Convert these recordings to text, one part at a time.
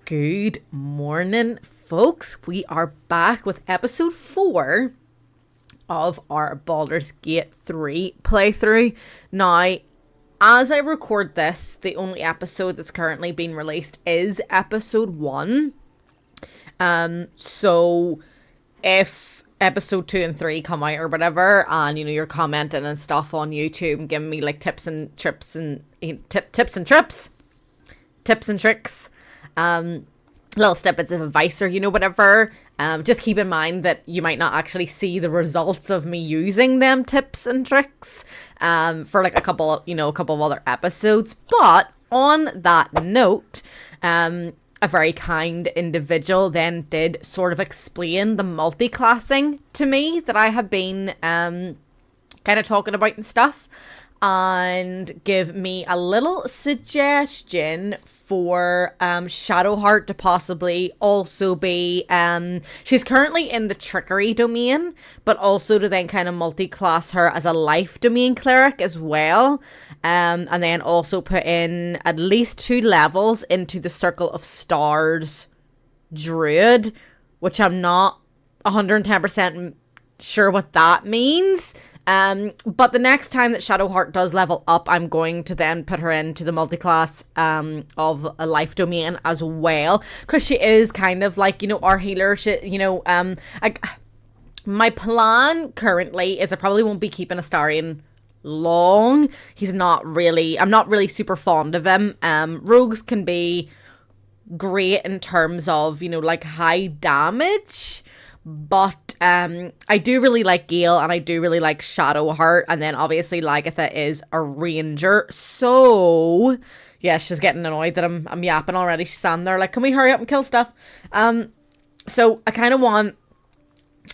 Good morning, folks. We are back with episode 4 of our Baldur's Gate 3 playthrough. Now, as I record this, the only episode that's currently being released is episode 1. So if episode 2 and 3 come out or whatever, and you're commenting and stuff on YouTube and giving me like tips and tricks, little snippets of advice or whatever, just keep in mind that you might not actually see the results of me using them tips and tricks for like a couple of other episodes. But on that note, a very kind individual then did sort of explain the multi-classing to me that I have been kind of talking about and stuff, and give me a little suggestion for Shadowheart to possibly also be, she's currently in the trickery domain, but also to then kind of multi-class her as a life domain cleric as well, and then also put in at least 2 levels into the Circle of Stars druid, which I'm not 110% sure what that means. But the next time that Shadowheart does level up, I'm going to then put her into the multi-class of a life domain as well, because she is kind of like, our healer. My plan currently is I probably won't be keeping Astarion long. I'm not really super fond of him. Rogues can be great in terms of, like high damage, but I do really like Gale, and I do really like Shadowheart, and then obviously Lagatha is a ranger. So yeah, she's getting annoyed that I'm yapping already. She's standing there like, can we hurry up and kill stuff? So I kind of want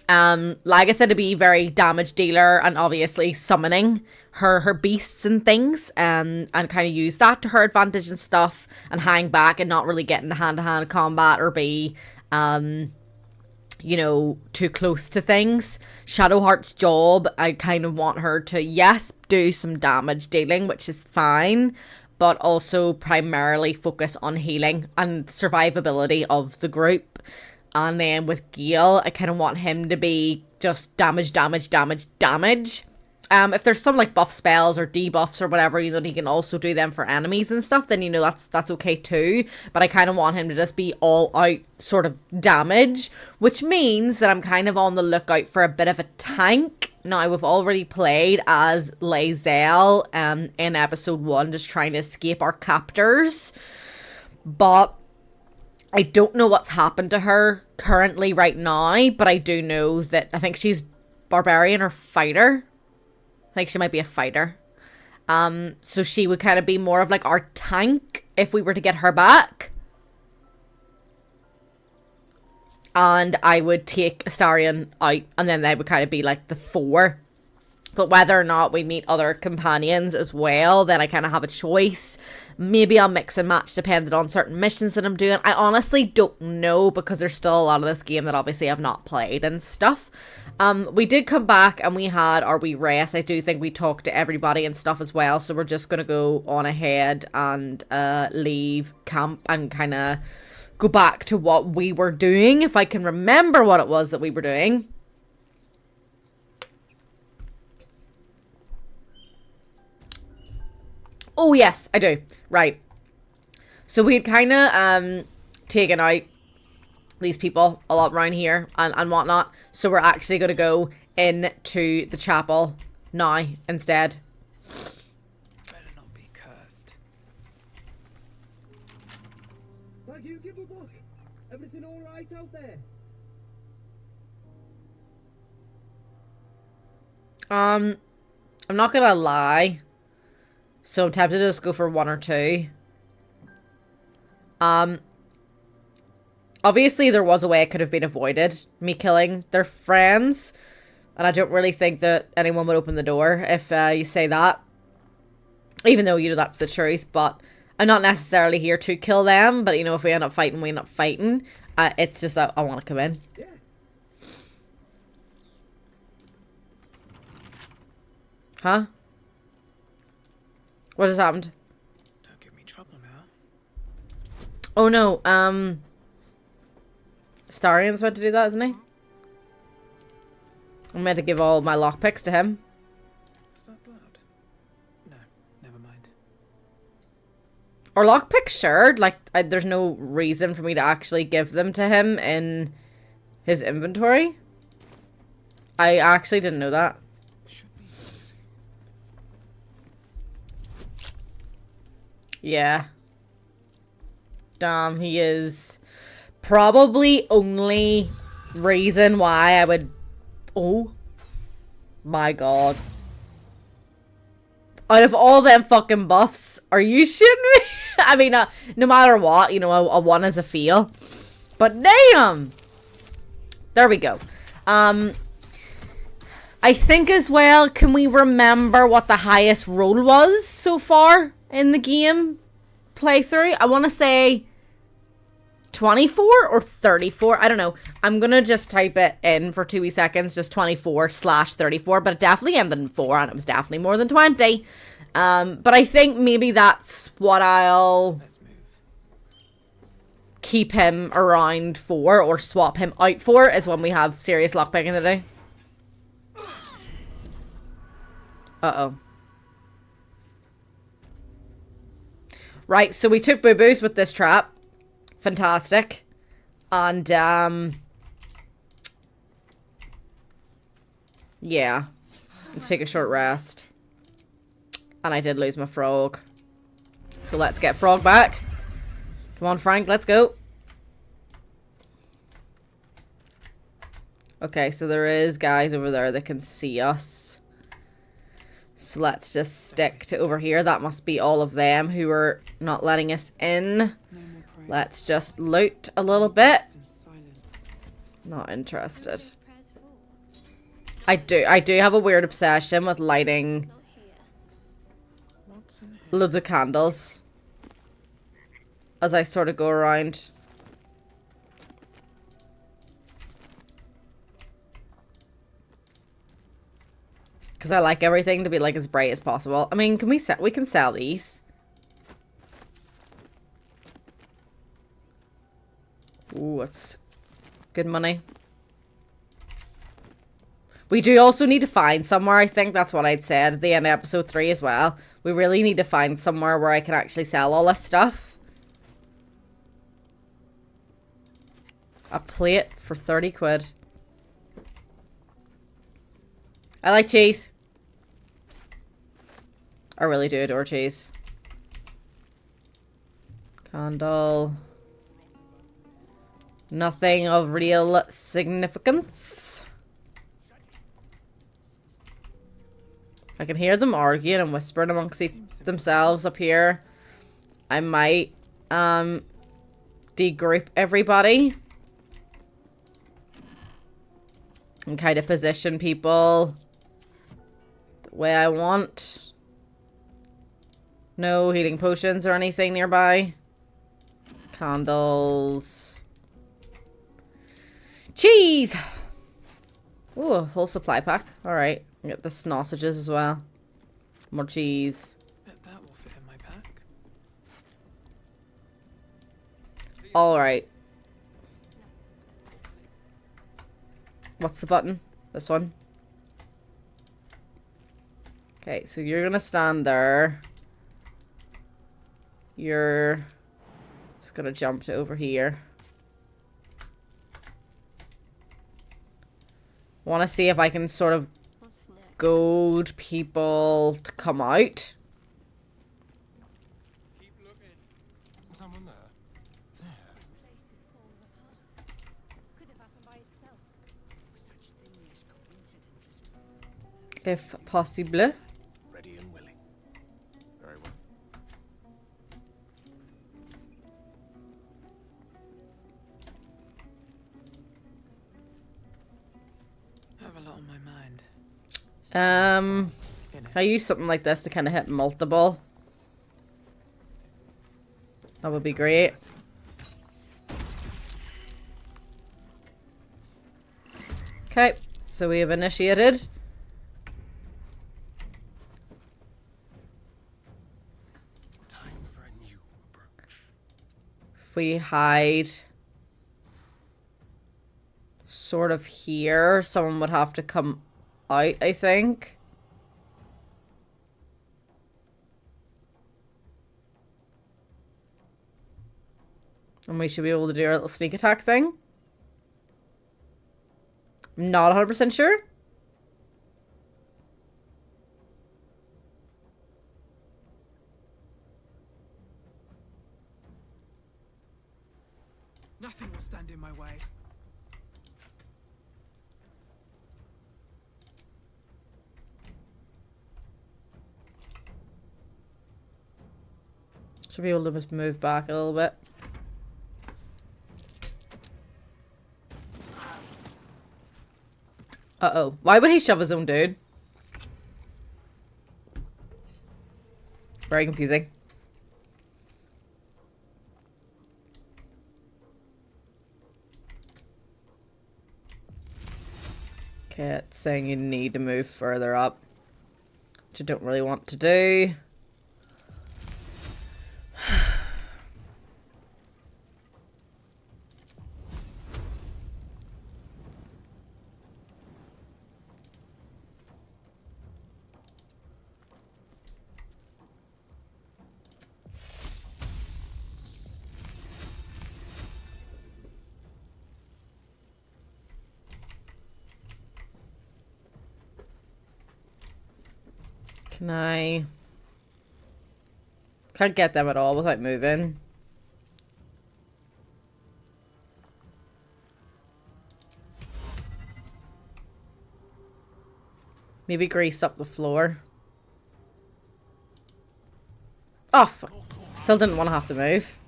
Lagatha to be very damage dealer and obviously summoning her beasts and things, and kind of use that to her advantage and stuff, and hang back and not really get into hand-to-hand combat or be too close to things. Shadowheart's job, I kind of want her to, yes, do some damage dealing, which is fine, but also primarily focus on healing and survivability of the group. And then with Gale, I kind of want him to be just damage. If there's some like buff spells or debuffs or whatever, that he can also do them for enemies and stuff, then that's okay too. But I kind of want him to just be all out sort of damage, which means that I'm kind of on the lookout for a bit of a tank. Now, we've already played as Lae'zel in episode 1, just trying to escape our captors, but I don't know what's happened to her currently right now. But I do know that I think she's barbarian or fighter. I think she might be a fighter. So she would kind of be more of like our tank if we were to get her back. And I would take Astarion out, and then they would kind of be like the 4. But whether or not we meet other companions as well, then I kind of have a choice. Maybe I'll mix and match depending on certain missions that I'm doing. I honestly don't know, because there's still a lot of this game that obviously I've not played and stuff. We did come back and we had our wee rest. I do think we talked to everybody and stuff as well. So we're just going to go on ahead and leave camp and kind of go back to what we were doing, if I can remember what it was that we were doing. Oh, yes, I do. Right. So we had kind of taken out these people a lot around here and whatnot. So we're actually going to go into the chapel now instead. Better not be cursed. Thank you, give a book. Everything all right out there? I'm not going to lie. So I'm tempted to just go for 1 or 2. Obviously there was a way it could have been avoided, me killing their friends. And I don't really think that anyone would open the door if you say that. Even though, that's the truth. But I'm not necessarily here to kill them. But, if we end up fighting, we end up fighting. It's just that I want to come in. Yeah. Huh? What has happened? Don't give me trouble now. Oh no, Starion's meant to do that, isn't he? I'm meant to give all my lockpicks to him. Is that blood? No, never mind. Or lockpicks shared. Like, there's no reason for me to actually give them to him in his inventory. I actually didn't know that. Should be. Yeah. Damn, he is probably only reason why I would... Oh. My god. Out of all them fucking buffs, are you shitting me? I mean, no matter what, you know, a 1 is a fail. But damn! There we go. I think as well, can we remember what the highest roll was so far in the game playthrough? I want to say 24 or 34. I don't know. I'm going to just type it in for 2 wee seconds. Just 24/34. But it definitely ended in 4 and it was definitely more than 20. But I think maybe that's what I'll Let's move. keep him around for or swap him out for is when we have serious lockpicking to do. Uh-oh. Right, so we took boo-boos with this trap. Fantastic. And, yeah. Let's take a short rest. And I did lose my frog. So let's get frog back. Come on, Frank, let's go. Okay, so there is guys over there that can see us. So let's just stick to over here. That must be all of them who are not letting us in. No more prayers. Let's just loot a little bit. In silence. Not interested. I do have a weird obsession with lighting What's in here? loads of candles as I sort of go around. Because I like everything to be like as bright as possible. I mean, we can sell these. Ooh, that's good money. We do also need to find somewhere, I think that's what I'd said at the end of episode 3 as well. We really need to find somewhere where I can actually sell all this stuff. A plate for 30 quid. I like cheese. I really do adore cheese. Candle. Nothing of real significance. I can hear them arguing and whispering amongst themselves up here. I might degroup everybody and kind of position people the way I want. No healing potions or anything nearby. Candles. Cheese! Ooh, a whole supply pack. Alright. Get the sausages as well. More cheese. Bet that will fit in my pack. Alright. What's the button? This one. Okay, so you're gonna stand there. You're just gonna jump to over here. Want to see if I can sort of goad people to come out. Keep looking. Someone there. If possible. Ready and willing. Very well. I have a lot on my mind. I use something like this to kind of hit multiple. That would be great. Okay, so we have initiated. Time for a new approach. we hide sort of here, someone would have to come out, I think. And we should be able to do our little sneak attack thing. I'm not 100% sure. Nothing will stand in my way. Should be able to just move back a little bit. Uh-oh. Why would he shove his own dude? Very confusing. Okay, it's saying you need to move further up, which I don't really want to do. Can I... Can't get them at all without moving. Maybe grease up the floor. Oh, fuck. Still didn't want to have to move.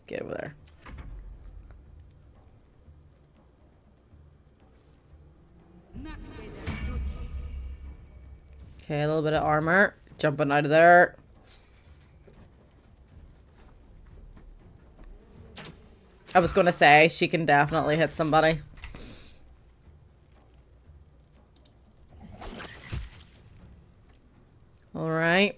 Get over there. Okay, a little bit of armor. Jumping out of there. I was gonna say, she can definitely hit somebody. Alright.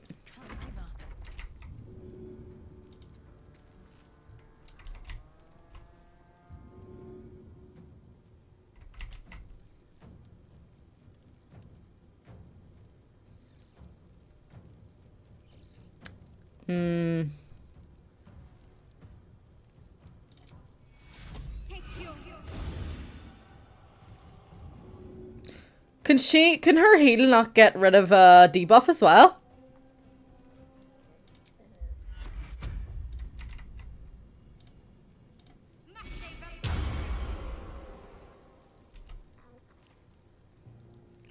Can her heal not get rid of a debuff as well?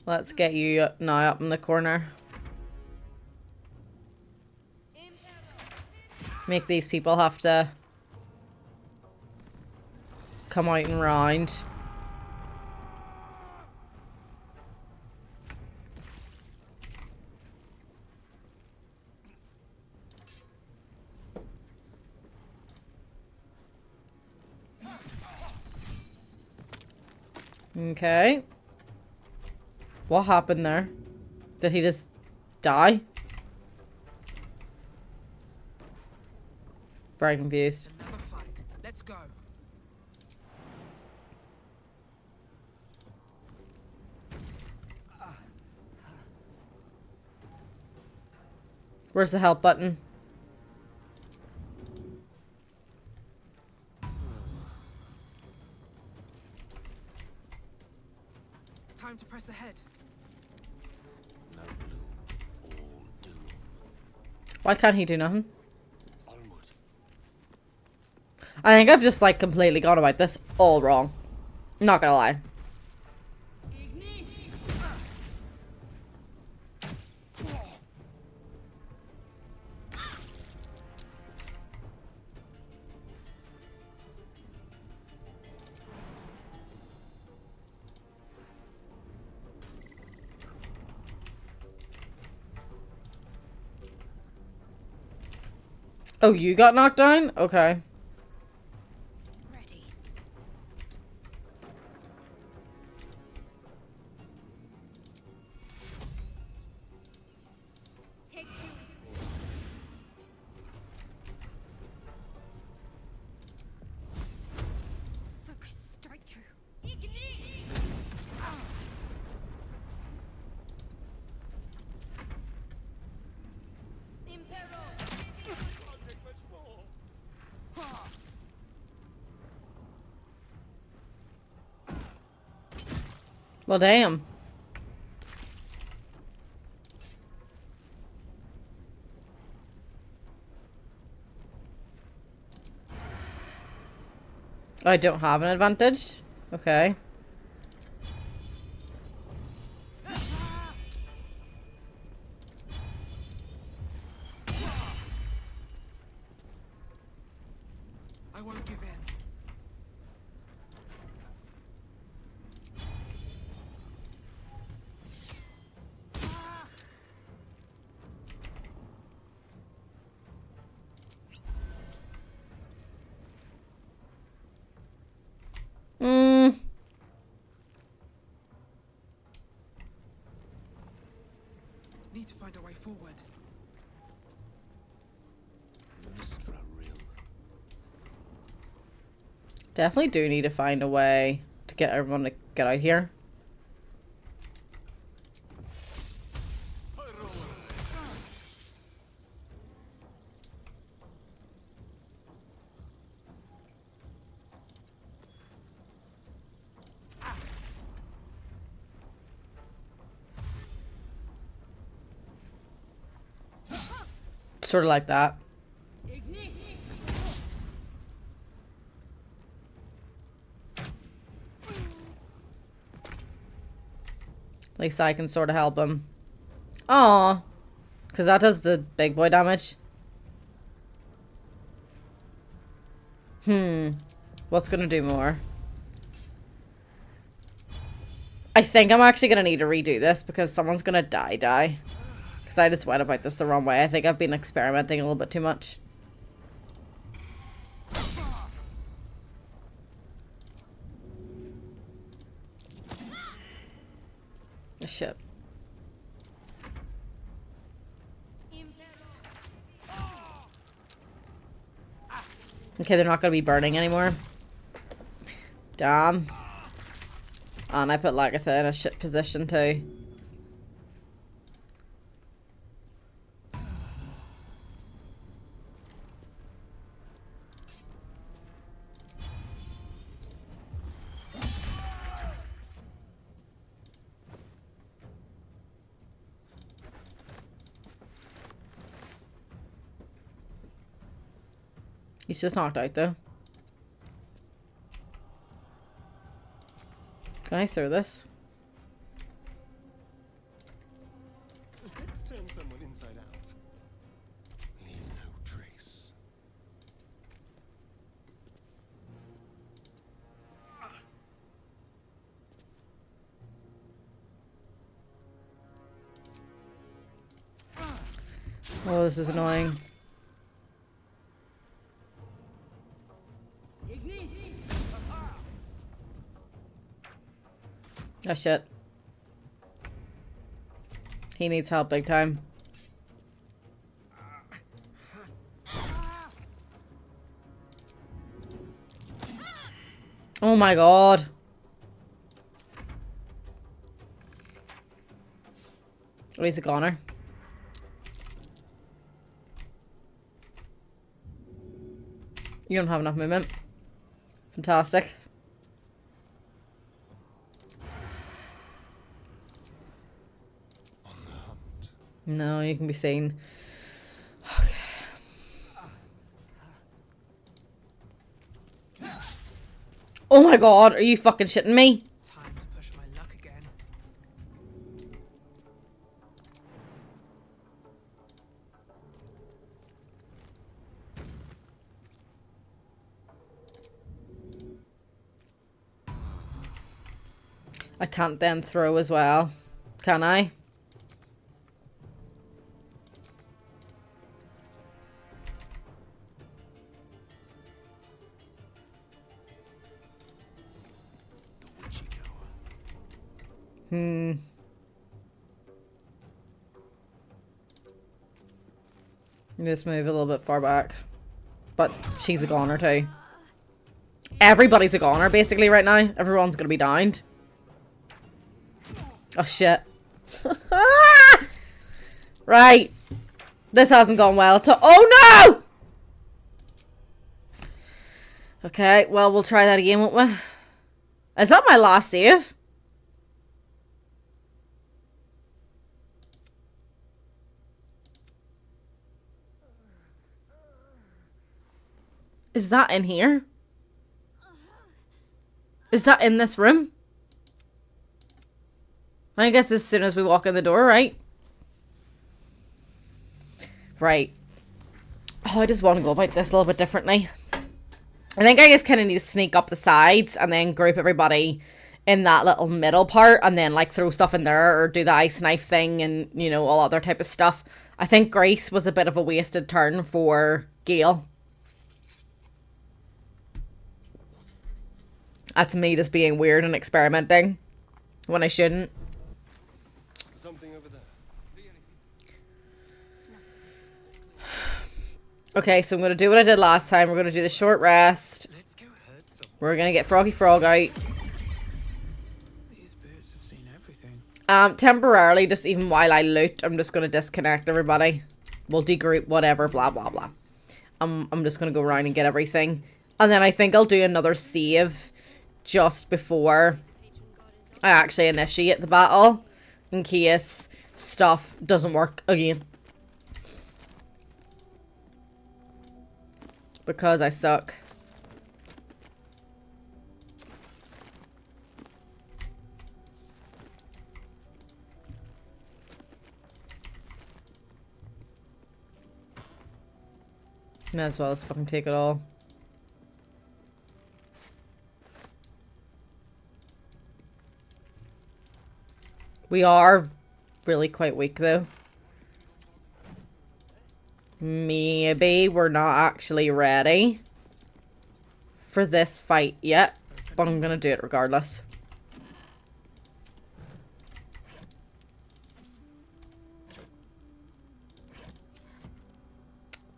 Let's get you now up in the corner. Make these people have to come out and round. Okay. What happened there? Did he just die? Very confused. Another fight. Let's go. Where's the help button? Time to press ahead. No blue, all doom. Why can't he do nothing? Onward. I think I've just like completely gone about this all wrong. Not gonna lie. Oh, you got knocked down? Okay. Ready. Well, damn. I don't have an advantage. Okay. I won't give in. Mm. Need to find a way forward. Missed for a real. Definitely do need to find a way to get everyone to get out here. Sort of like that. At least I can sort of help him. Aw. Because that does the big boy damage. What's going to do more? I think I'm actually going to need to redo this because someone's going to die. Because I just went about this the wrong way. I think I've been experimenting a little bit too much. Oh, shit. Okay, they're not going to be burning anymore. Damn. And I put Lagatha in a shit position too. He's just knocked out though. Can I throw this? Let's turn someone inside out. Leave no trace. Oh, this is annoying. Oh shit. He needs help big time. Oh my god. Oh, he's a goner. You don't have enough movement. Fantastic. On the hunt. No, you can be seen. Okay. Oh my god, are you fucking shitting me? Time to push my luck again. I can't then throw as well. Can I? The witching hour. Just move a little bit far back. But she's a goner too. Everybody's a goner basically right now. Everyone's gonna be downed. Oh shit. Right. This hasn't gone well to— oh no! Okay, well we'll try that again, won't we? Is that my last save? Is that in here? Is that in this room? I guess as soon as we walk in the door, right? Right. Oh, I just want to go about this a little bit differently. I think I just kind of need to sneak up the sides and then group everybody in that little middle part and then like throw stuff in there or do the ice knife thing and, you know, all other type of stuff. I think Grace was a bit of a wasted turn for Gale. That's me just being weird and experimenting when I shouldn't. Something over there. Okay, so I'm going to do what I did last time. We're going to do the short rest. Let's go hurt someone. We're going to get Froggy Frog out. These birds have seen everything. Temporarily, just even while I loot, I'm just going to disconnect everybody. We'll degroup, whatever, blah, blah, blah. I'm just going to go around and get everything. And then I think I'll do another save just before I actually initiate the battle. In case stuff doesn't work again. Because I suck. Might as well just fucking take it all. We are really quite weak though. Maybe we're not actually ready for this fight yet, but I'm gonna do it regardless.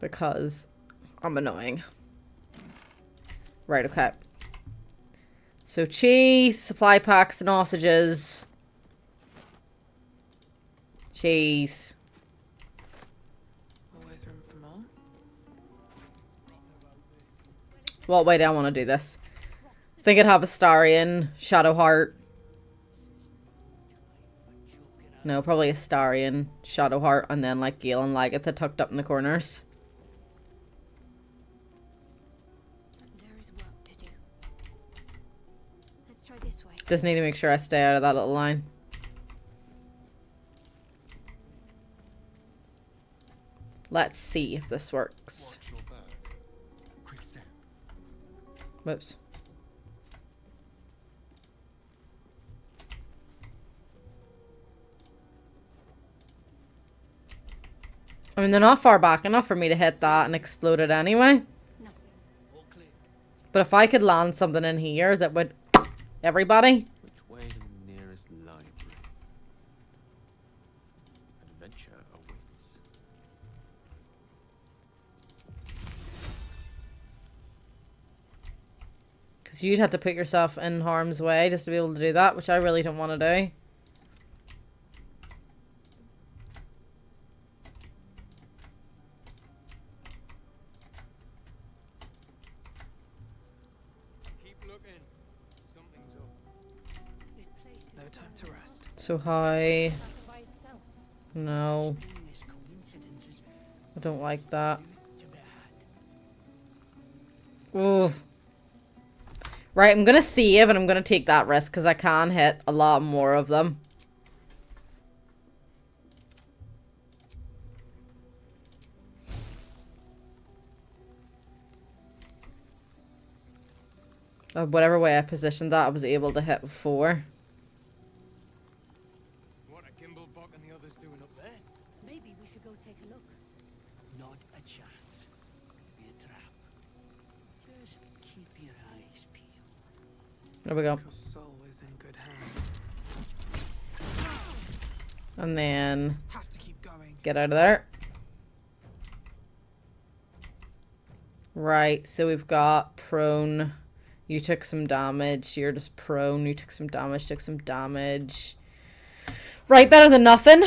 Because I'm annoying. Right, okay. So cheese, supply packs, sausages. Cheese. Always room for more. What way do I want to do this? I think I'd have Astarion, Shadowheart. No, probably Astarion, Shadowheart, and then like Gale and Lagatha tucked up in the corners. There is work to do. Let's try this way. Just need to make sure I stay out of that little line. Let's see if this works. Watch your back. Quick step. Whoops. I mean, they're not far back enough for me to hit that and explode it anyway. All clear. But if I could land something in here that would... Everybody? Which way to the nearest library? Adventure awaits. Because you'd have to put yourself in harm's way just to be able to do that, which I really don't want to do. Keep looking. Something's up. This place is No time to rest. So high. by itself. No. I don't like that. Ooh. Right, I'm gonna save and I'm gonna take that risk because I can hit a lot more of them. Whatever way I positioned that, I was able to hit before. What are Gimblebuck and the others doing up there? Maybe we should go take a look. Not a chance. Be a trap. Just keep your eyes peeled. There we go. Your soul is in good hands. And then Have to keep going. get out of there. Right, so we've got prone. You took some damage. You're just prone. You took some damage. Took some damage. Right, better than nothing.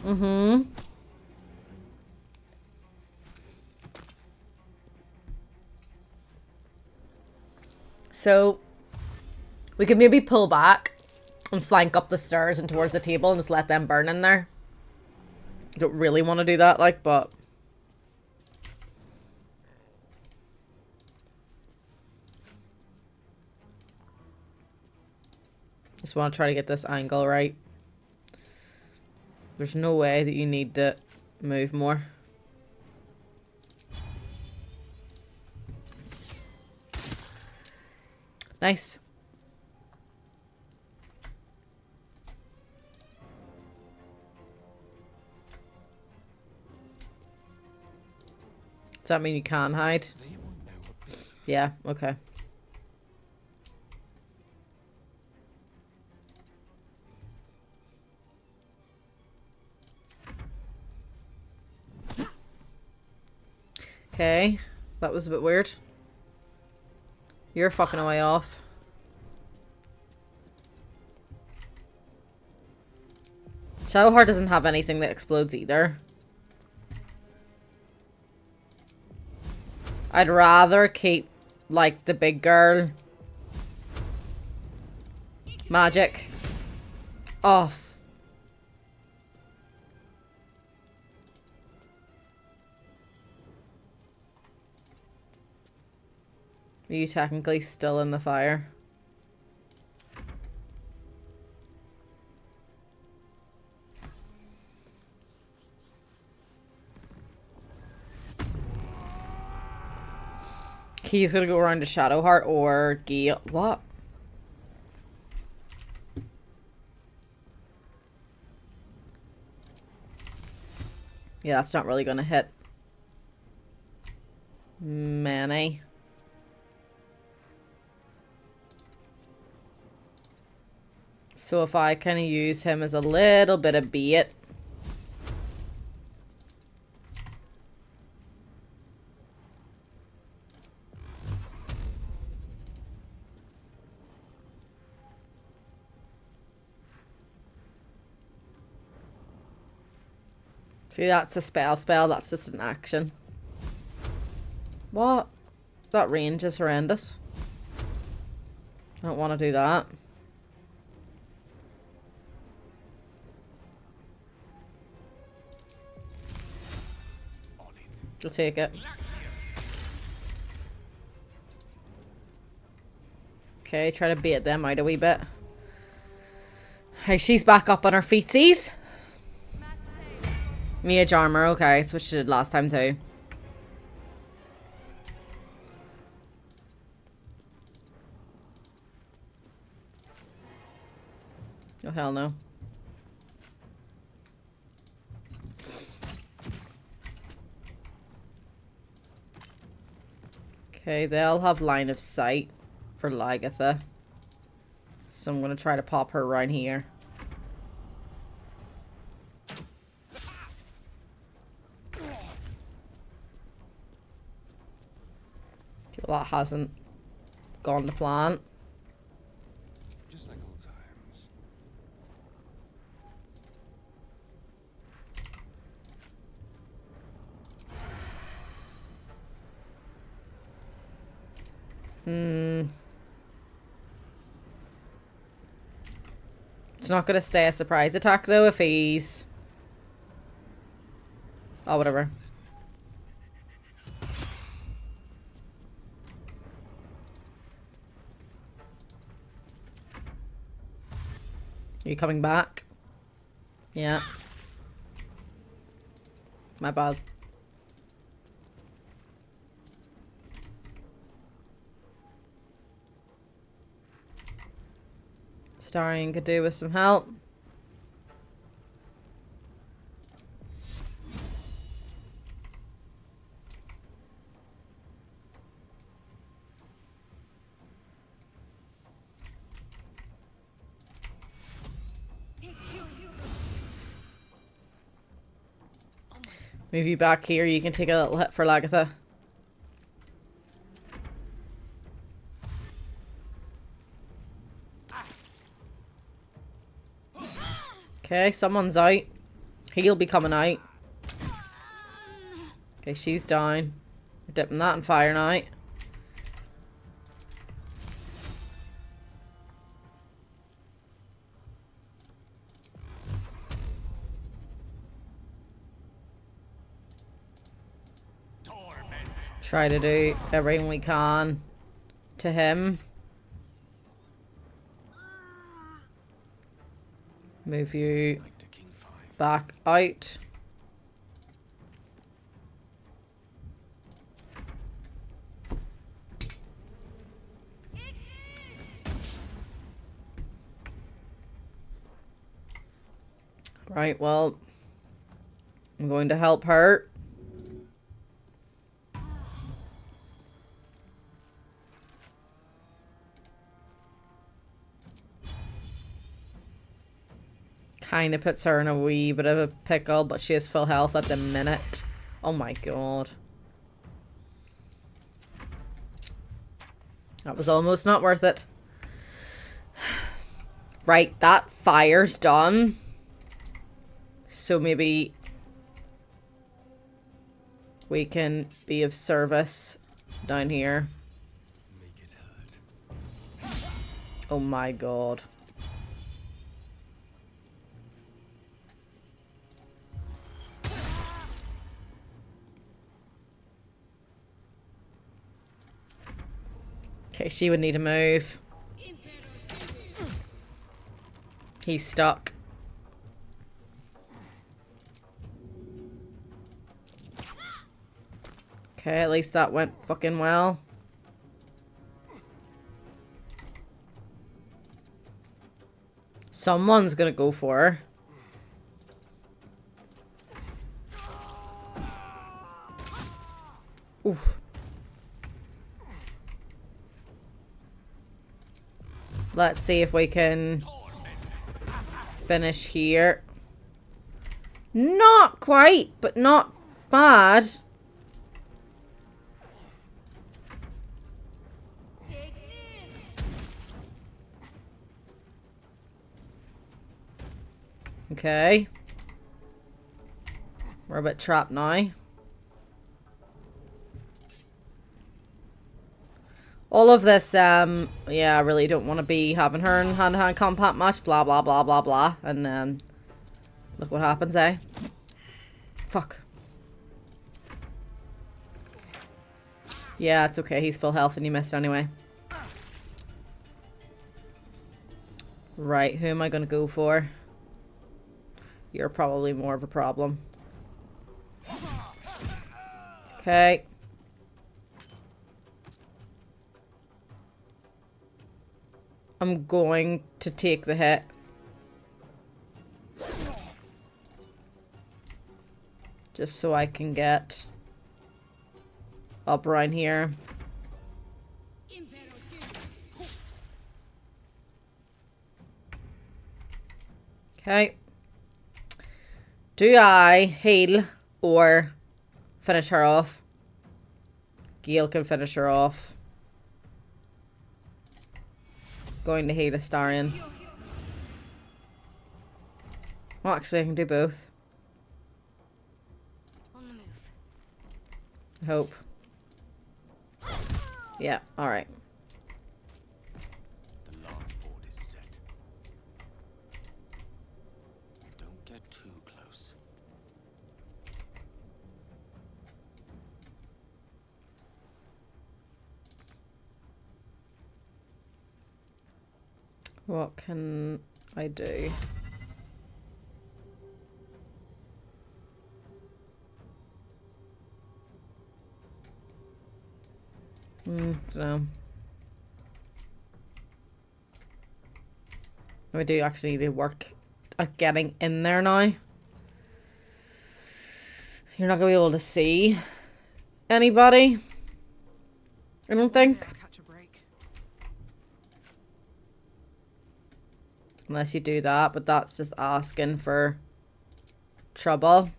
Mm-hmm. So we could maybe pull back and flank up the stairs and towards the table and just let them burn in there. Don't really want to do that, like, but Just want to try to get this angle right. There's no way that you need to move more. Nice. Does that mean you can hide? They won't know what Yeah, okay. Okay, that was a bit weird. You're fucking away off. Shadowheart doesn't have anything that explodes either. I'd rather keep, like, the big girl magic off. Are you technically still in the fire? He's gonna go around to Shadowheart or Gale. What? Yeah, that's not really gonna hit many. So if I kind of use him as a little bit of bait. See, that's a spell, that's just an action. What? That range is horrendous. I don't want to do that. on it. I'll take it. Okay, try to bait them out a wee bit. Hey, she's back up on her feetsies. Mage armor, okay, it's what she did last time too. Oh hell no. Okay, they'll have line of sight for Lagatha. So I'm gonna try to pop her around here. Well, that hasn't gone to plan. Just like old times. It's not gonna stay a surprise attack though if he's... Oh, whatever. Are you coming back? Yeah. My bad. Starring could do with some help. Move you back here. You can take a little hit for Lagatha. Okay, someone's out. He'll be coming out. Okay, she's down. We're dipping that in fire now. Try to do everything we can to him. Move you Knight to King 5. back out. Right, well, I'm going to help her. Kind of puts her in a wee bit of a pickle, but she has full health at the minute. Oh my god. That was almost not worth it. Right, that fire's done. So maybe we can be of service down here. Make it hurt. Oh my god. Okay, she would need to move. He's stuck. Okay, at least that went fucking well. Someone's gonna go for her. Oof. Let's see if we can finish here. Not quite, but not bad. Okay. We're a bit trapped now. All of this, yeah, I really don't want to be having her in hand-to-hand combat match, blah, blah, blah, blah, blah. And then, look what happens, eh? Fuck. Yeah, it's okay. He's full health and you missed anyway. Right, who am I going to go for? You're probably more of a problem. Okay. I'm going to take the hit. Just so I can get up around here. Okay. Do I heal or finish her off? Gale can finish her off. Going to heal Astarion. Well, actually, I can do both. On the move. I hope. Yeah, alright. The lance board is set. Don't get too close. What can I do? Dunno. I do actually need to work at getting in there now. You're not gonna be able to see anybody, I don't think. Catch a break. Unless you do that, but that's just asking for trouble.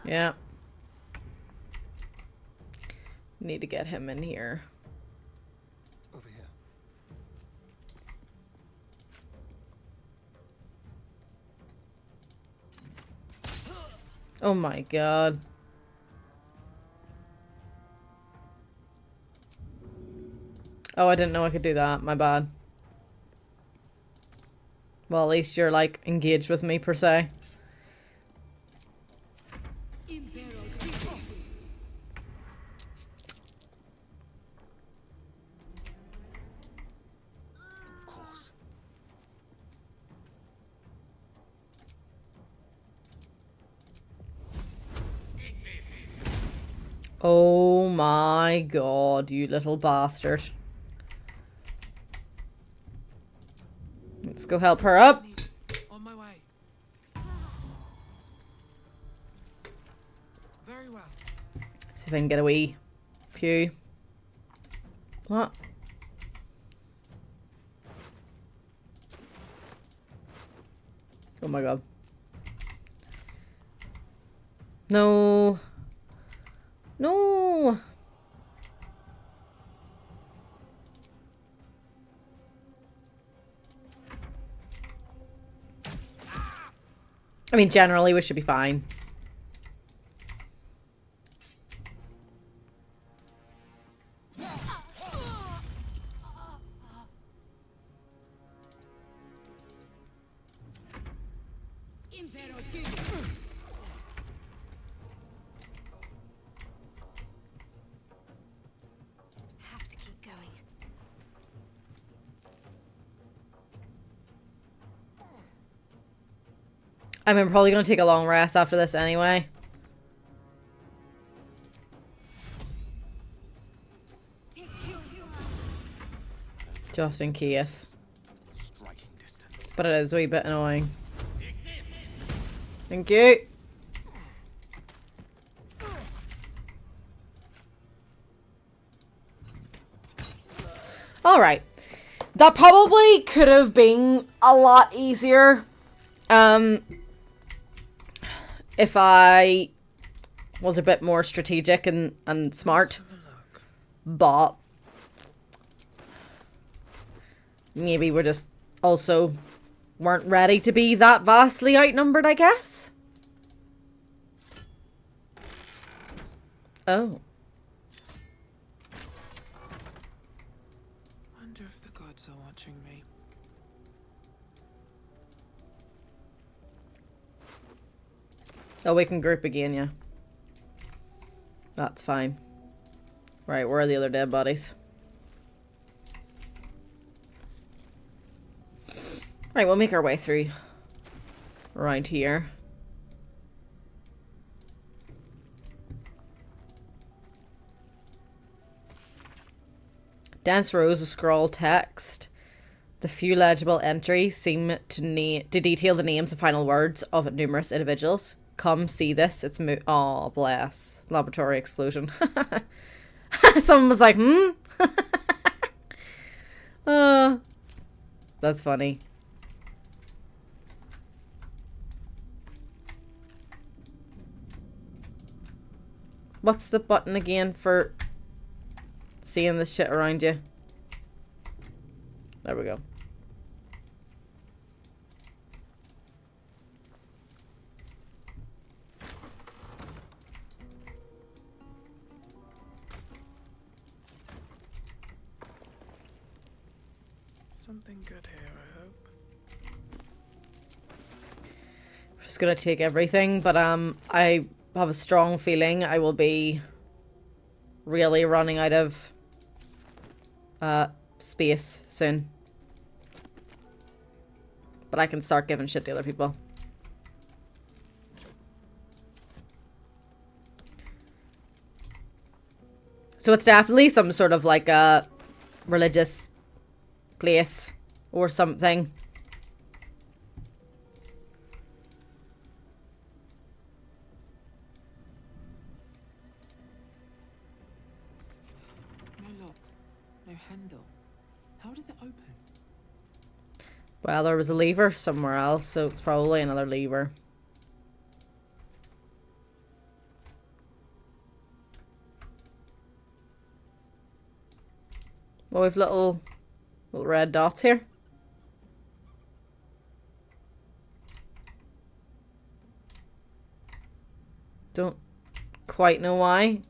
Yeah. Need to get him in here. Over here. Oh my god. Oh, I didn't know I could do that. My bad. Well, at least you're, like, engaged with me, per se. Of course. Oh my god, you little bastard. Let's go help her up. On my way. Very well. See if I can get a wee pew. What? Oh my god. No. No. I mean, generally, we should be fine. Have to keep going. I mean, I'm probably going to take a long rest after this anyway. Just in case. Striking distance. But it is a wee bit annoying. Thank you. Alright. That probably could have been a lot easier. If I was a bit more strategic and smart. But maybe we're just also weren't ready to be that vastly outnumbered, I guess. Oh. Wonder if the gods are watching me. Oh, we can group again, yeah. That's fine. Right, where are the other dead bodies? Right, we'll make our way through around here. Dense rows of scroll text. The few legible entries seem to detail the names and final words of numerous individuals. Come see this. It's oh, bless. Laboratory explosion. Someone was like, that's funny. What's the button again for seeing this shit around you? There we go. Something good here, I hope. Just gonna take everything, but I have a strong feeling I will be really running out of space soon. But I can start giving shit to other people. So it's definitely some sort of like a religious place or something. No lock. No handle. How does it open? Well, there was a lever somewhere else, so it's probably another lever. Well, we've little red dots here. Don't quite know why.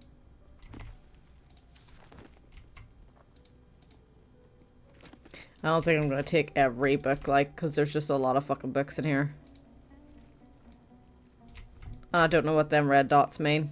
I don't think I'm gonna take every book, like, because there's just a lot of fucking books in here. And I don't know what them red dots mean.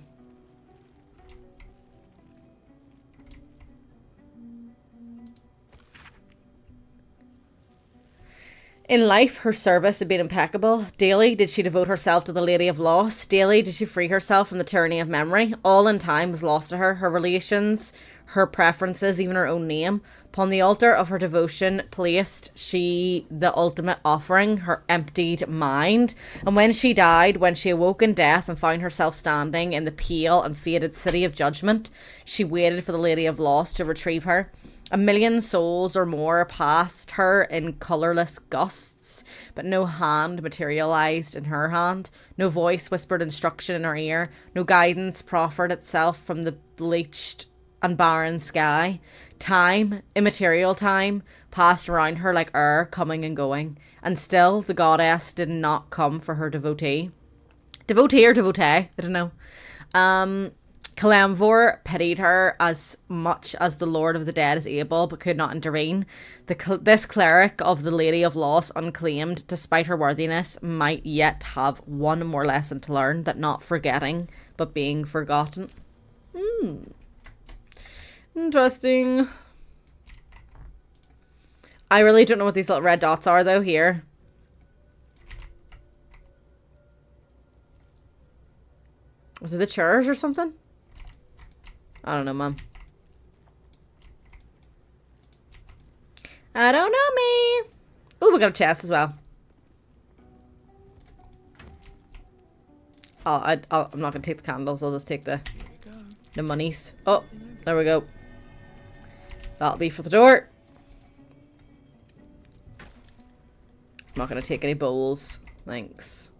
In life, her service had been impeccable. Daily did she devote herself to the Lady of Loss. Daily did she free herself from the tyranny of memory. All in time was lost to her. Her relations, her preferences, even her own name. Upon the altar of her devotion placed she the ultimate offering, her emptied mind. And when she died, when she awoke in death and found herself standing in the pale and fated city of judgment, she waited for the Lady of Loss to retrieve her. 1,000,000 souls or more passed her in colourless gusts, but no hand materialised in her hand. No voice whispered instruction in her ear. No guidance proffered itself from the bleached and barren sky. Time, immaterial time, passed around her like air, coming and going. And still the goddess did not come for her devotee. Devotee or devotee? I don't know. Calamvor pitied her as much as the Lord of the Dead is able, but could not intervene. This cleric of the Lady of Loss, unclaimed, despite her worthiness, might yet have one more lesson to learn, that not forgetting, but being forgotten. Interesting. I really don't know what these little red dots are, though, here. Was it the chairs or something? I don't know, Mum. I don't know, me. Oh, we got a chest as well. Oh, I'm not going to take the candles. I'll just take the monies. Oh, there we go. That'll be for the door. I'm not going to take any bowls. Thanks.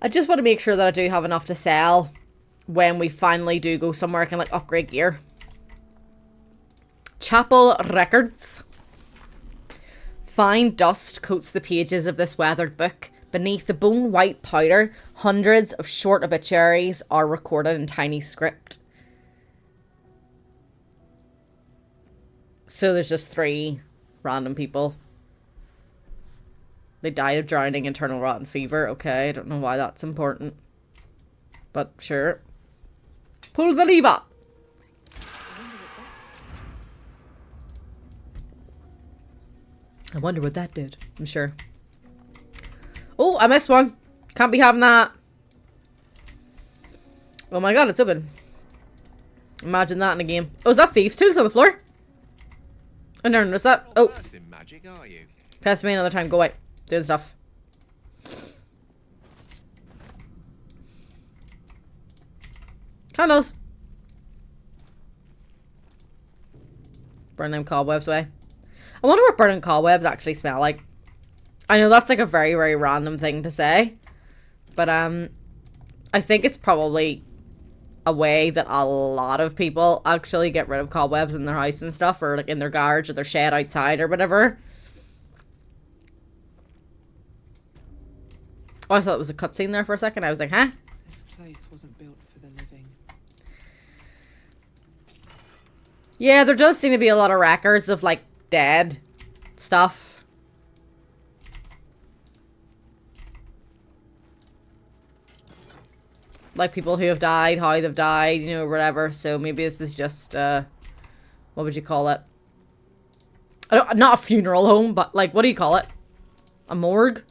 I just want to make sure that I do have enough to sell when we finally do go somewhere I can like upgrade gear. Chapel Records. Fine dust coats the pages of this weathered book. Beneath the bone white powder, hundreds of short obituaries are recorded in tiny script. So there's just 3 random people. They died of drowning, internal rot and fever. Okay, I don't know why that's important. But sure. Pull the lever! I wonder what that did. I'm sure. Oh, I missed one. Can't be having that. Oh my god, it's open. Imagine that in a game. Oh, is that thieves' tools on the floor? I never noticed that. Oh. In magic, are you? Pass me another time. Go away. Doing stuff. Candles. Burn them cobwebs away. I wonder what burning cobwebs actually smell like. I know that's like a very, very random thing to say. But I think it's probably a way that a lot of people actually get rid of cobwebs in their house and stuff, or like in their garage or their shed outside or whatever. Oh, I thought it was a cutscene there for a second. I was like, huh? This place wasn't built for the living. Yeah, there does seem to be a lot of records of, like, dead stuff. Like, people who have died, how they've died, you know, whatever. So maybe this is just, what would you call it? Not a funeral home, but, like, what do you call it? A morgue?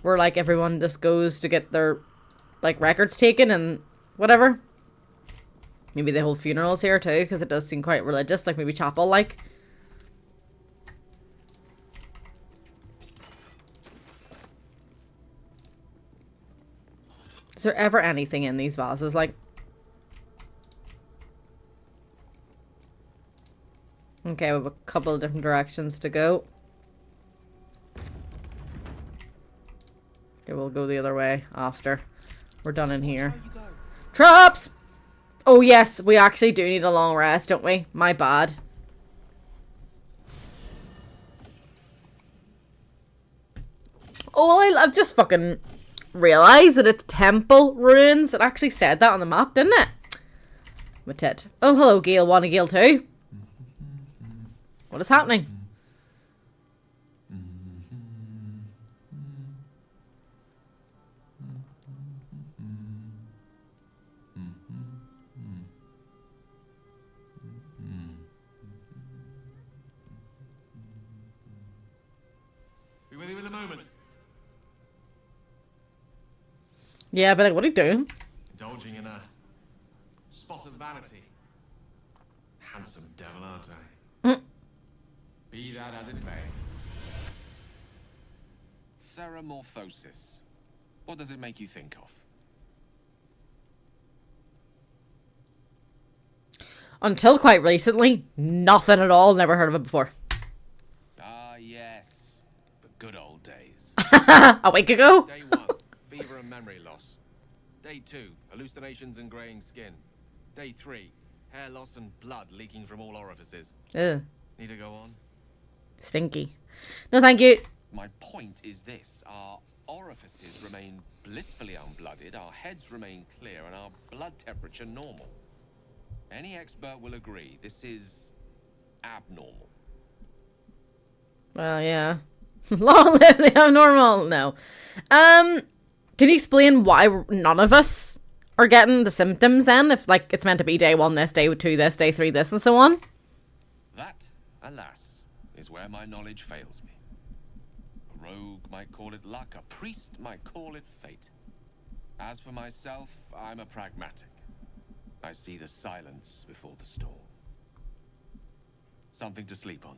Where, like, everyone just goes to get their, like, records taken and whatever. Maybe they hold funerals here, too, because it does seem quite religious. Like, maybe chapel, like. Is there ever anything in these vases, like? Okay, we have a couple of different directions to go. Okay, we'll go the other way after we're done in here. Traps! Oh yes, we actually do need a long rest, don't we? My bad. Oh, I've just fucking realised that it's temple ruins. It actually said that on the map, didn't it? My tit. Oh, hello, Gale 1 and Gale 2. What is happening? Be with you in a moment. Yeah, but like, what are you doing? Indulging in a spot of vanity. Handsome devil, aren't I? Be that as it may. Ceramorphosis. What does it make you think of? Until quite recently, nothing at all. Never heard of it before. Ah, yes. The good old days. A week ago? Day 1, fever and memory loss. Day 2, hallucinations and graying skin. Day 3, hair loss and blood leaking from all orifices. Ugh, Need to go on? stinky. No, thank you. My point is this. Our orifices remain blissfully unblooded, our heads remain clear, and our blood temperature normal. Any expert will agree this is abnormal. Well, yeah. Long live the abnormal. No. Can you explain why none of us are getting the symptoms then? If, like, it's meant to be day 1 this, day 2 this, day 3 this, and so on? That, alas, is where my knowledge fails me. A rogue might call it luck, a priest might call it fate. As for myself, I'm a pragmatic. I see the silence before the storm. Something to sleep on.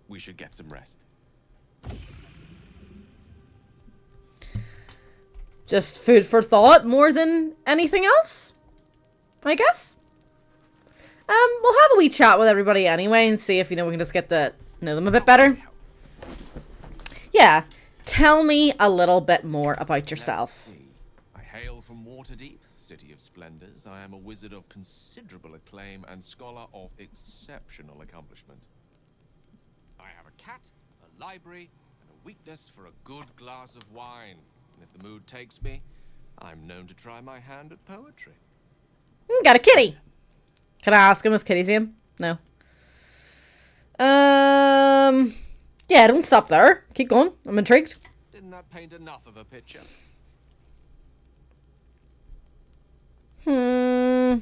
We should get some rest. Just food for thought more than anything else, I guess. We'll have a wee chat with everybody anyway and see if, we can just get to know them a bit better. Yeah. Tell me a little bit more about yourself. Let's see. I hail from Waterdeep, city of splendors. I am a wizard of considerable acclaim and scholar of exceptional accomplishment. I have a cat, a library, and a weakness for a good glass of wine. And if the mood takes me, I'm known to try my hand at poetry. Got a kitty. Can I ask him his kitty's name? No. Yeah, don't stop there. Keep going. I'm intrigued. Didn't that paint enough of a picture? I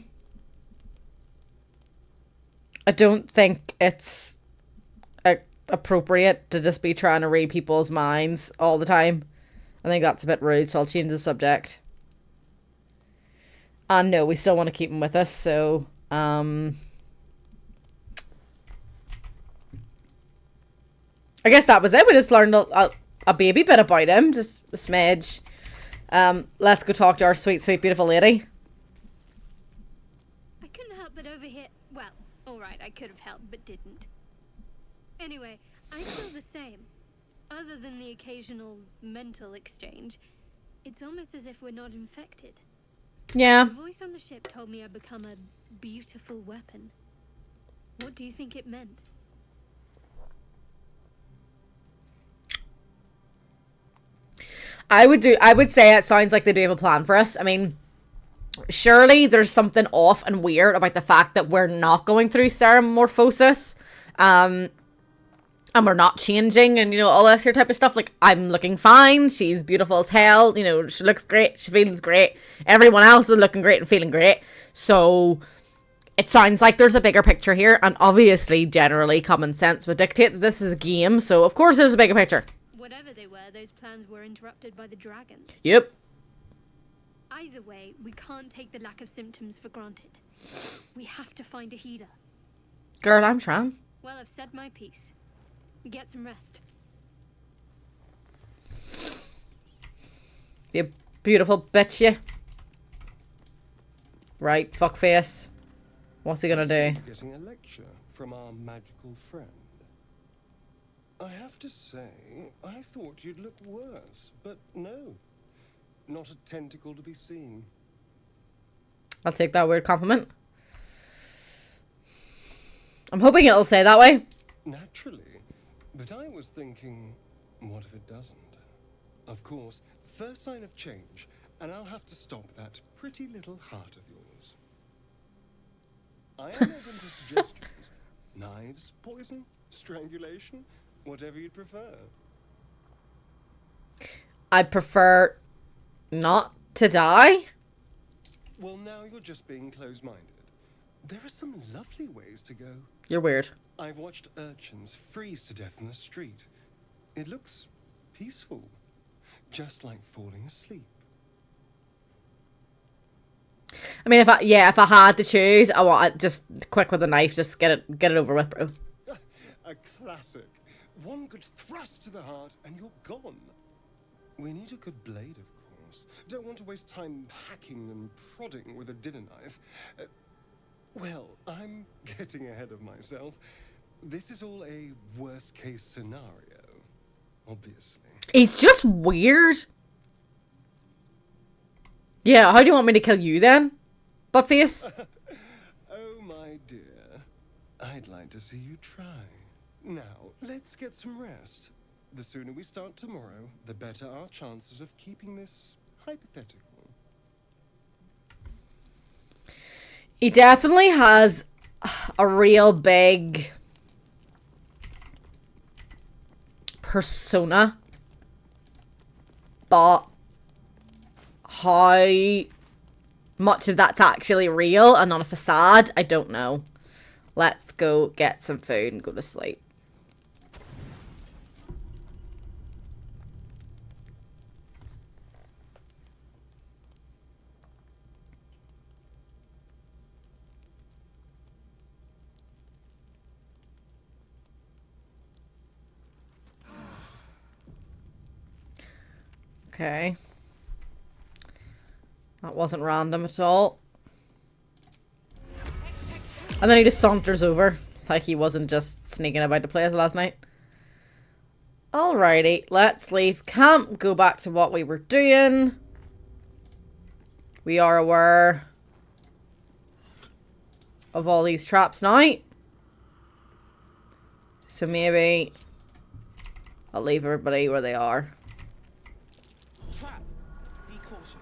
don't think it's appropriate to just be trying to read people's minds all the time. I think that's a bit rude, so I'll change the subject. And no, we still want to keep him with us, so I guess that was it. We just learned a baby bit about him, just a smidge. Let's go talk to our sweet, sweet, beautiful lady. I couldn't help but overhear. Well, alright, I could have helped, but didn't. Anyway, I feel the same. Other than the occasional mental exchange, it's almost as if we're not infected. Yeah. The voice on the ship told me I'd become a beautiful weapon. What do you think it meant? I would say it sounds like they do have a plan for us. I mean, surely there's something off and weird about the fact that we're not going through ceramorphosis. And we're not changing and, all that sort of type of stuff. Like, I'm looking fine. She's beautiful as hell. She looks great. She feels great. Everyone else is looking great and feeling great. So it sounds like there's a bigger picture here. And obviously, generally, common sense would dictate that this is a game. So, of course, there's a bigger picture. Whatever they were, those plans were interrupted by the dragons. Yep. Either way, we can't take the lack of symptoms for granted. We have to find a healer. Girl, I'm trying. Well, I've said my piece. Get some rest. You beautiful bitch, you. Right, fuckface. What's he gonna do? Getting a lecture from our magical friend. I have to say, I thought you'd look worse, but no. Not a tentacle to be seen. I'll take that weird compliment. I'm hoping it'll say that way. Naturally. But I was thinking, what if it doesn't? Of course, first sign of change, and I'll have to stop that pretty little heart of yours. I am open to suggestions. Knives, poison, strangulation, whatever you'd prefer. I prefer not to die. Well, now you're just being close-minded. There are some lovely ways to go. You're weird. I've watched urchins freeze to death in the street. It looks peaceful, just like falling asleep. I mean, if I had to choose, I want it just quick with a knife. Just get it over with, bro. A classic. One good thrust to the heart and you're gone. We need a good blade, of course. Don't want to waste time hacking and prodding with a dinner knife. Well, I'm getting ahead of myself. This is all a worst-case scenario, obviously. He's just weird. Yeah, how do you want me to kill you then? Buttface? Oh, my dear. I'd like to see you try. Now, let's get some rest. The sooner we start tomorrow, the better our chances of keeping this hypothetical. He definitely has a real big persona. But how much of that's actually real and not a facade, I don't know. Let's go get some food and go to sleep. Okay. That wasn't random at all. And then he just saunters over. Like he wasn't just sneaking about the place last night. Alrighty, let's leave camp. Go back to what we were doing. We are aware of all these traps now. So maybe I'll leave everybody where they are. Trap. Be cautious.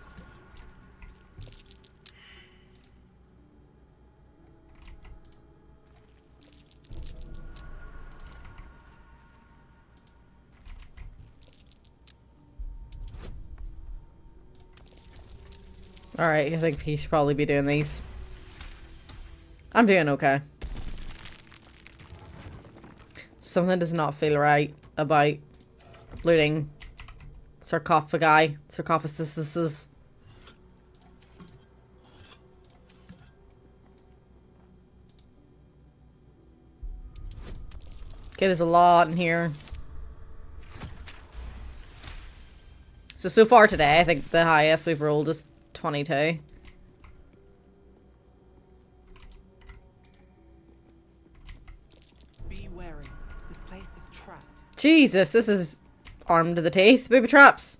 Alright, I think he should probably be doing these. I'm doing okay. Something does not feel right about looting sarcophaguses. Okay, there's a lot in here. So far today, I think the highest we've rolled is 22. Be wary. This place is trapped. Jesus, this is armed to the teeth. Booby traps.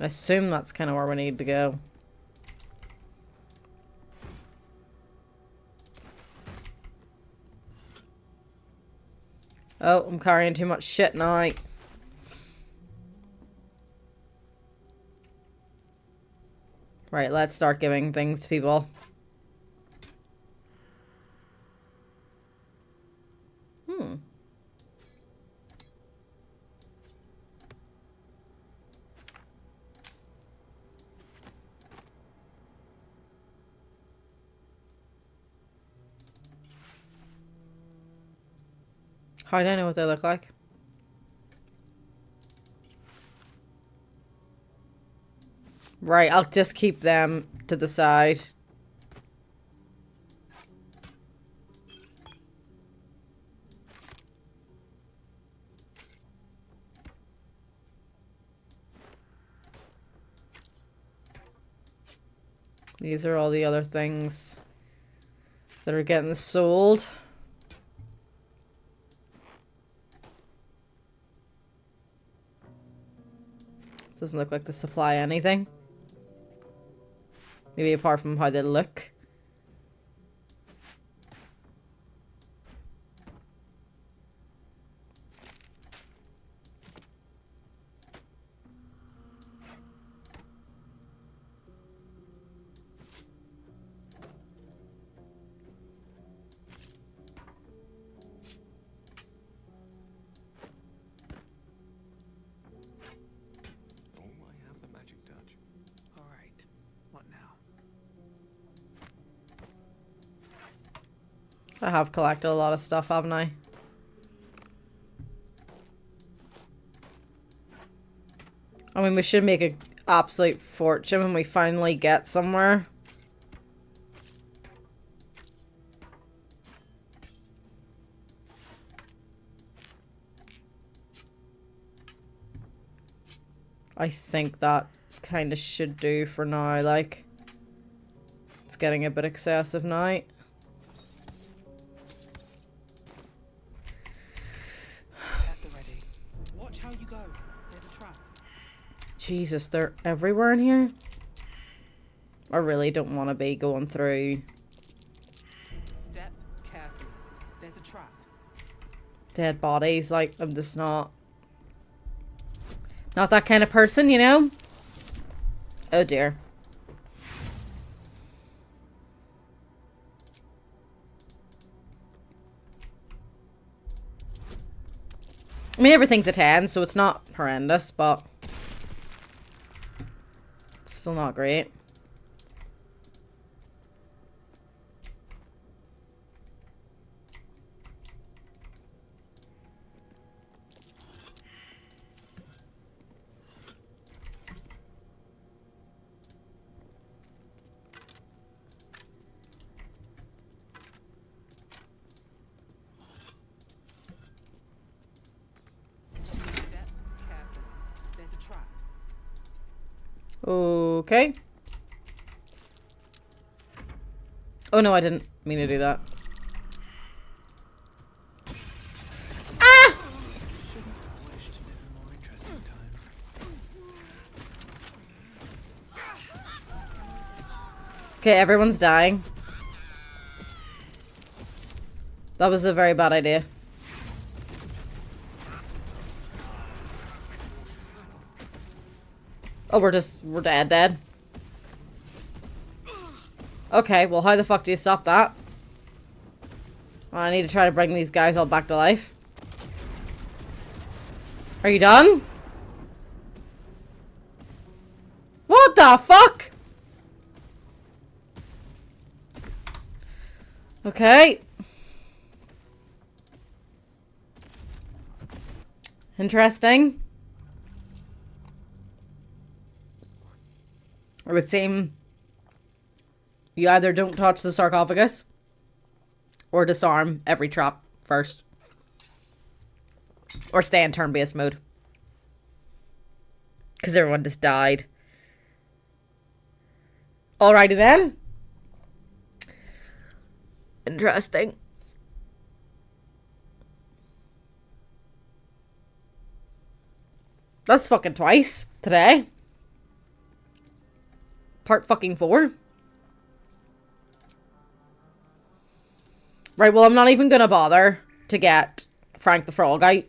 I assume that's kind of where we need to go. Oh, I'm carrying too much shit now. Right, let's start giving things to people. How do I know what they look like? Right, I'll just keep them to the side. These are all the other things that are getting sold. Doesn't look like they supply anything. Maybe apart from how they look. I have collected a lot of stuff, haven't I? I mean, we should make an absolute fortune when we finally get somewhere. I think that kind of should do for now, like. It's getting a bit excessive now. Get the ready. Watch how you go. There's a trap. Jesus, they're everywhere in here. I really don't want to be going through Step carefully. There's a trap. dead bodies. Like, I'm just not that kind of person, you know? Oh dear. I mean, everything's a 10, so it's not horrendous, but it's still not great. Step carefully. There's a trap. Okay. Oh no, I didn't mean to do that. Ah! I wish to live in more interesting times. Okay, everyone's dying. That was a very bad idea. Oh, we're dead. Okay, well, how the fuck do you stop that? Well, I need to try to bring these guys all back to life. Are you done? What the fuck? Okay. Interesting. It would seem you either don't touch the sarcophagus or disarm every trap first. Or stay in turn-based mode. Because everyone just died. Alrighty then. Interesting. That's fucking twice today. Part fucking 4. Right, well, I'm not even gonna bother to get Frank the Frog out.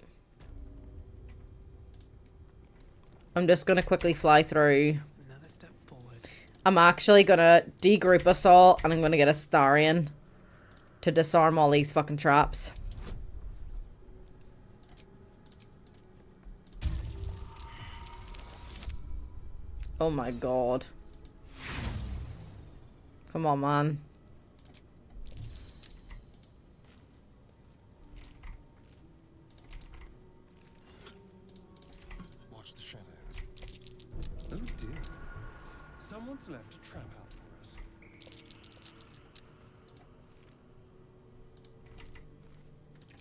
I'm just gonna quickly fly through. Another step forward. I'm actually gonna degroup us all, and I'm gonna get a Starion to disarm all these fucking traps. Oh my god. Come on, man. Watch the shadows. Oh dear. Someone's left a trap out for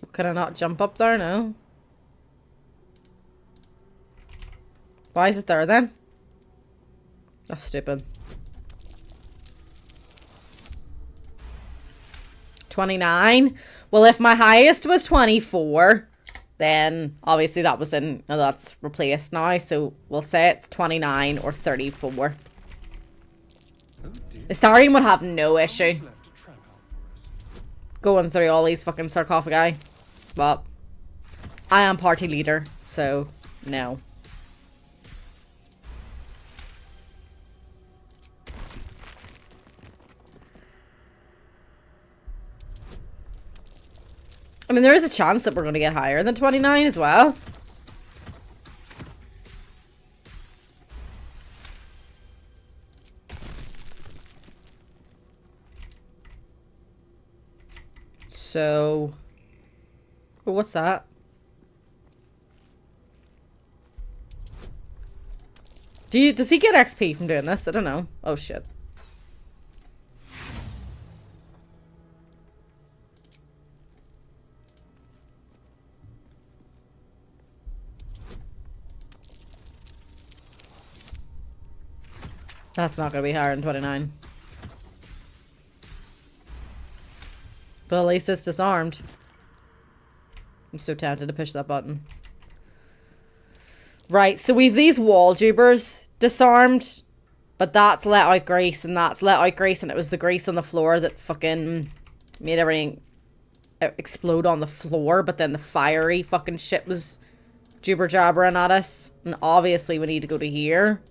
us. Can I not jump up there? No. Why is it there then? That's stupid. 29. Well, if my highest was 24, then obviously that was in, no, that's replaced now. So we'll say it's 29 or 34. Oh dear. Astarion would have no issue Someone's left a trap out for us. going through all these fucking sarcophagi. But I am party leader, so no. I mean, there is a chance that we're going to get higher than 29 as well. So... Oh, what's that? Does he get XP from doing this? I don't know. Oh, shit. That's not gonna be higher than 29. But at least it's disarmed. I'm so tempted to push that button. Right, so we've these wall tubers disarmed. But that's let out grease and that's let out grease. And it was the grease on the floor that fucking made everything explode on the floor. But then the fiery fucking shit was jibber jabbering at us. And obviously we need to go to here.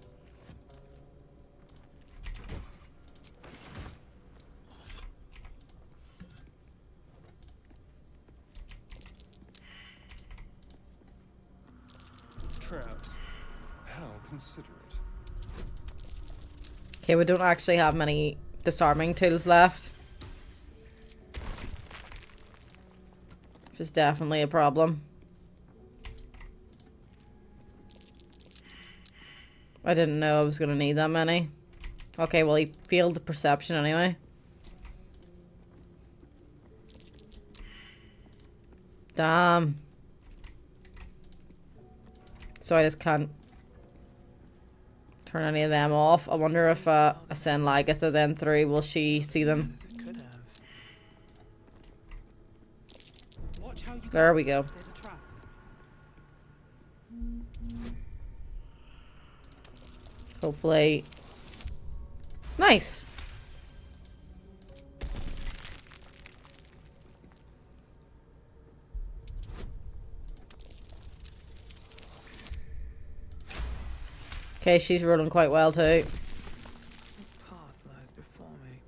Traps. How considerate. Okay, we don't actually have many disarming tools left. Which is definitely a problem. I didn't know I was going to need that many. Okay, well he failed the perception anyway. Damn. So I just can't turn any of them off. I wonder if I send Lagatha then through, will she see them? It could have. Watch how you There we go. There's a trap. Hopefully. Nice. Okay, she's rolling quite well too. What path lies before me?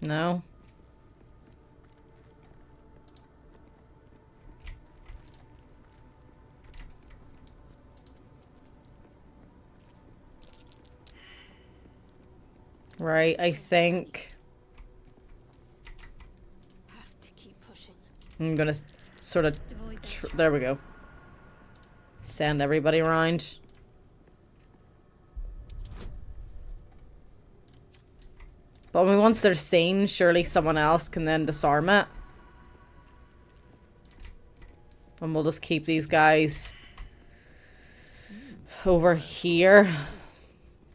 No. Right, I think Have to keep pushing. I'm gonna sort of... Avoid that. There we go. Send everybody around. But I mean, once they're seen, surely someone else can then disarm it. And we'll just keep these guys over here.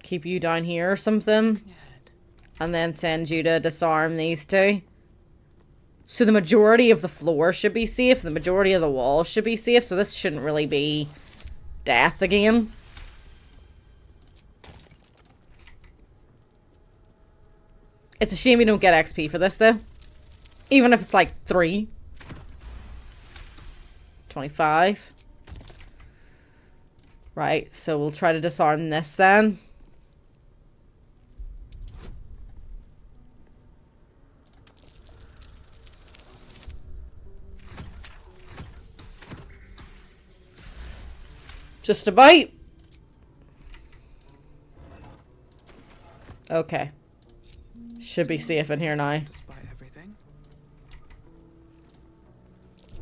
Keep you down here or something. And then send you to disarm these two. So the majority of the floor should be safe. The majority of the walls should be safe. So this shouldn't really be death again. It's a shame we don't get XP for this though. Even if it's like 3. 25. Right, so we'll try to disarm this then. Just a bite. Okay. Should be safe in here now. Despite everything.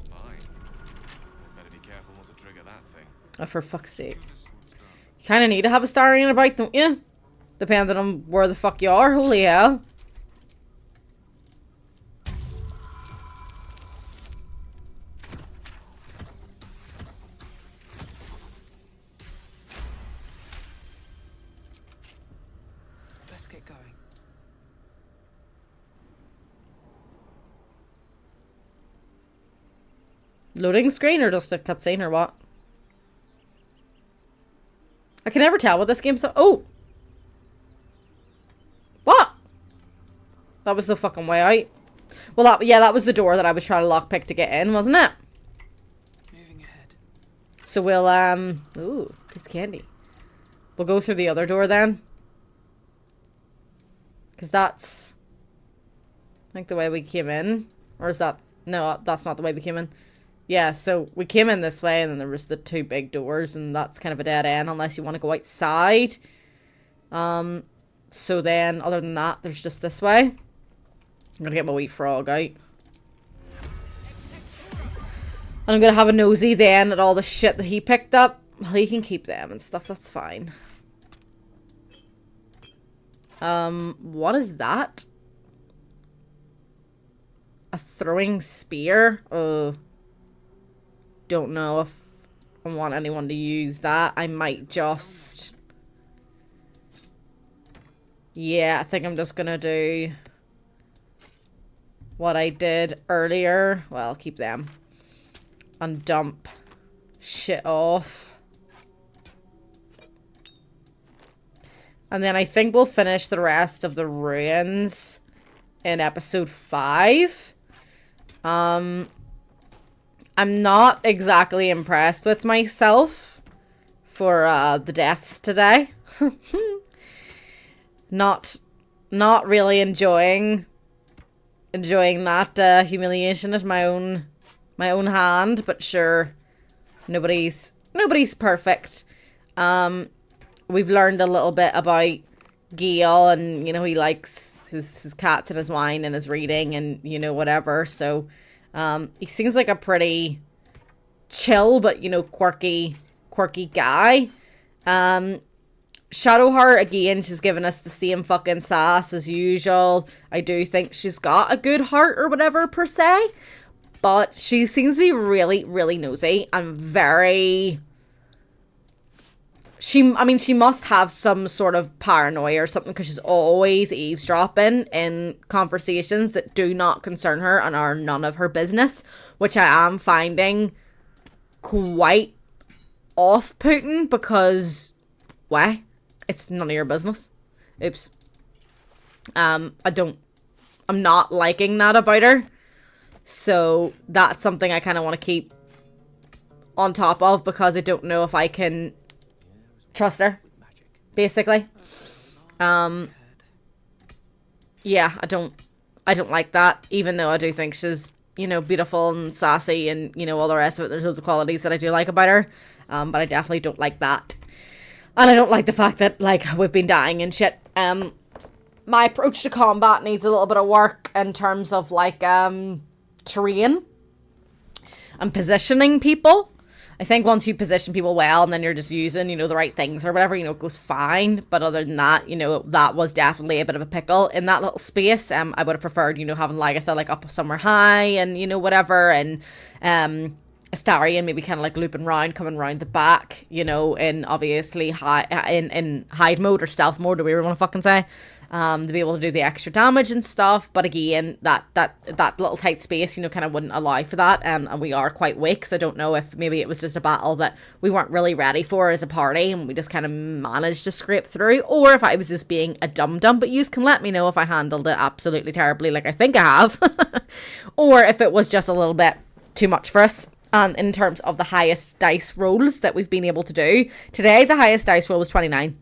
Fine. Better be careful not to trigger that thing. Oh, for fuck's sake. You kind of need to have a Starian about, don't you? Depending on where the fuck you are. Holy hell. Let's get going. Loading screen or just a cutscene or what? I can never tell what this game's so. Oh! What? That was the fucking way out. Well, that was the door that I was trying to lockpick to get in, wasn't it? Moving ahead. So we'll, ooh, piece of candy. We'll go through the other door then. Because that's, I think, the way we came in. Or is that, no, that's not the way we came in. Yeah, so we came in this way and then there was the 2 big doors and that's kind of a dead end unless you want to go outside. So then, other than that, there's just this way. I'm gonna get my wee frog out. And I'm gonna have a nosy then at all the shit that he picked up. Well, he can keep them and stuff, that's fine. What is that? A throwing spear? Oh. Don't know if I want anyone to use that. I might just... Yeah, I think I'm just gonna do what I did earlier. Well, I'll keep them. And dump shit off. And then I think we'll finish the rest of the ruins in episode 5. I'm not exactly impressed with myself for the deaths today. Not really enjoying that humiliation at my own hand, but sure, nobody's perfect. We've learned a little bit about Gale, and you know, he likes his cats and his wine and his reading and you know, whatever. So he seems like a pretty chill but you know, quirky guy. Shadowheart, again, she's given us the same fucking sass as usual. I do think she's got a good heart or whatever per se, but she seems to be really, really nosy and very... She must have some sort of paranoia or something, because she's always eavesdropping in conversations that do not concern her and are none of her business, which I am finding quite off-putting, because why? It's none of your business. Oops. I'm not liking that about her. So that's something I kind of want to keep on top of, because I don't know if I can trust her, basically. Yeah, I don't like that, even though I do think she's, you know, beautiful and sassy and, you know, all the rest of it. There's loads of qualities that I do like about her. But I definitely don't like that. And I don't like the fact that, like, we've been dying and shit. My approach to combat needs a little bit of work in terms of, like, terrain and positioning people. I think once you position people well and then you're just using, you know, the right things or whatever, you know, it goes fine. But other than that, you know, that was definitely a bit of a pickle in that little space. I would have preferred, you know, having Lagatha, like, up somewhere high and, you know, whatever. And, Astarion maybe kind of like looping round, coming round the back, you know, in obviously in hide mode or stealth mode, or whatever you want to fucking say, to be able to do the extra damage and stuff. But again, that little tight space, you know, kind of wouldn't allow for that, and we are quite weak, so I don't know if maybe it was just a battle that we weren't really ready for as a party, and we just kind of managed to scrape through, or if I was just being a dum-dum. But you can let me know if I handled it absolutely terribly, like I think I have, or if it was just a little bit too much for us. In terms of the highest dice rolls that we've been able to do. Today, the highest dice roll was 29.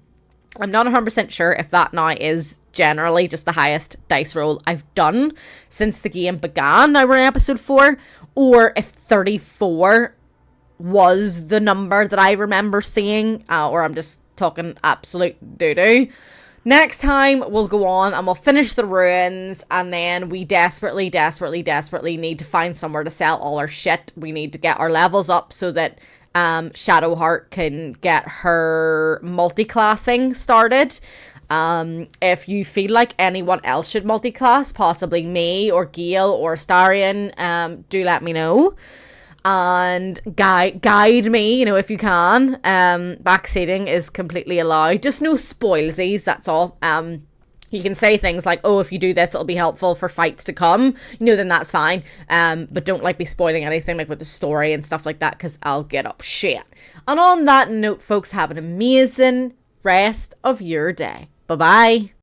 I'm not 100% sure if that now is generally just the highest dice roll I've done since the game began. Now we're in episode 4. Or if 34 was the number that I remember seeing. Or I'm just talking absolute doo-doo. Next time, we'll go on and we'll finish the ruins, and then we desperately need to find somewhere to sell all our shit. We need to get our levels up so that Shadowheart can get her multi-classing started. If you feel like anyone else should multi-class, possibly me or Gale or Astarion, do let me know. And guide me, you know, if you can. Backseating is completely allowed. Just no spoilsies, that's all. You can say things like, oh, if you do this, it'll be helpful for fights to come. You know, then that's fine. But don't, like, be spoiling anything, like, with the story and stuff like that, because I'll get up shit. And on that note, folks, have an amazing rest of your day. Bye-bye.